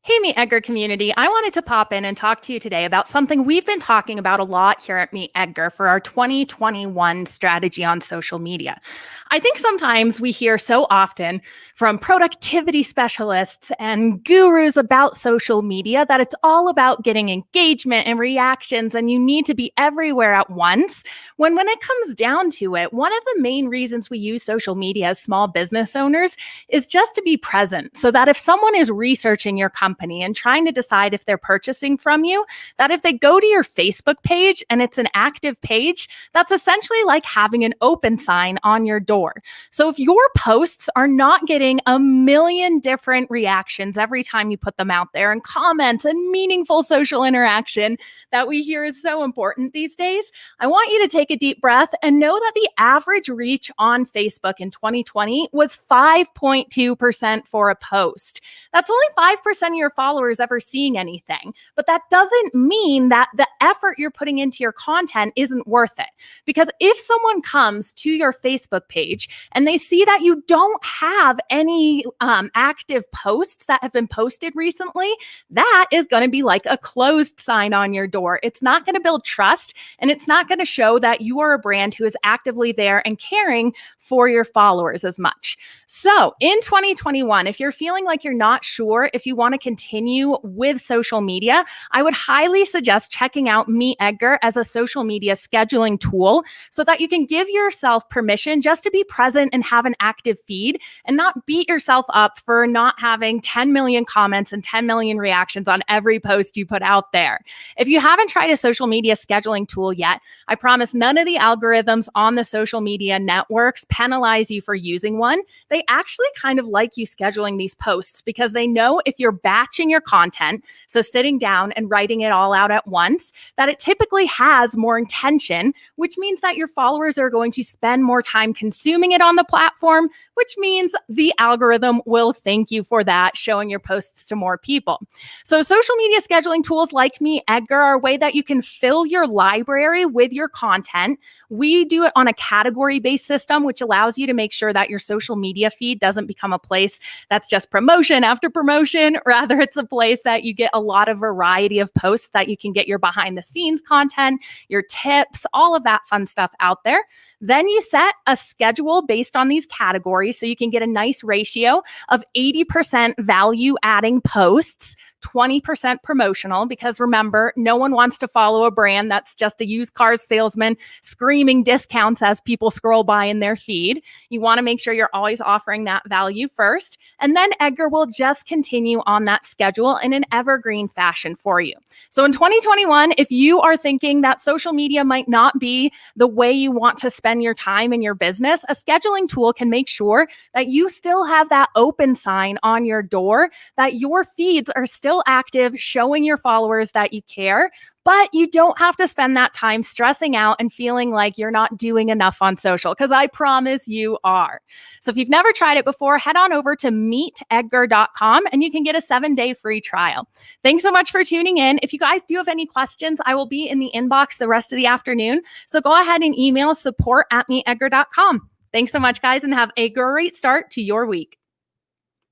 Hey, Meet Edgar community. I wanted to pop in and talk to you today about something we've been talking about a lot here at Meet Edgar for our 2021 strategy on social media. I think sometimes we hear so often from productivity specialists and gurus about social media that it's all about getting engagement and reactions, and you need to be everywhere at once. When it comes down to it, one of the main reasons we use social media as small business owners is just to be present so that if someone is researching your company and trying to decide if they're purchasing from you, that if they go to your Facebook page and it's an active page, that's essentially like having an open sign on your door. So if your posts are not getting a million different reactions every time you put them out there and comments and meaningful social interaction that we hear is so important these days, I want you to take a deep breath and know that the average reach on Facebook in 2020 was 5.2% for a post. That's only 5% of your followers ever seeing anything. But that doesn't mean that the effort you're putting into your content isn't worth it. Because if someone comes to your Facebook page and they see that you don't have any active posts that have been posted recently, that is going to be like a closed sign on your door. It's not going to build trust, and it's not going to show that you are a brand who is actively there and caring for your followers as much. So in 2021, if you're feeling like you're not sure if you want to continue with social media, I would highly suggest checking out Meet Edgar as a social media scheduling tool so that you can give yourself permission just to be present and have an active feed and not beat yourself up for not having 10 million comments and 10 million reactions on every post you put out there. If you haven't tried a social media scheduling tool yet, I promise none of the algorithms on the social media networks penalize you for using one. They actually kind of like you scheduling these posts because they know if you're batching your content, so sitting down and writing it all out at once, that it typically has more intention, which means that your followers are going to spend more time consuming it on the platform, which means the algorithm will thank you for that, showing your posts to more people. So social media scheduling tools like Meet Edgar are a way that you can fill your library with your content. We do it on a category-based system, which allows you to make sure that your social media feed doesn't become a place that's just promotion after promotion. Rather, it's a place that you get a lot of variety of posts that you can get your behind the scenes content, your tips, all of that fun stuff out there. Then you set a schedule based on these categories so you can get a nice ratio of 80% value adding posts, 20% promotional, because remember, no one wants to follow a brand that's just a used car salesman screaming discounts as people scroll by in their feed. You want to make sure you're always offering that value first. And then Edgar will just continue on that schedule in an evergreen fashion for you. So in 2021, if you are thinking that social media might not be the way you want to spend your time in your business, a scheduling tool can make sure that you still have that open sign on your door, that your feeds are still active, showing your followers that you care, but you don't have to spend that time stressing out and feeling like you're not doing enough on social, because I promise you are. So if you've never tried it before, head on over to meetedgar.com and you can get a 7-day free trial. Thanks so much for tuning in. If you guys do have any questions, I will be in the inbox the rest of the afternoon. So go ahead and email support@meetedgar.com. Thanks so much, guys, and have a great start to your week.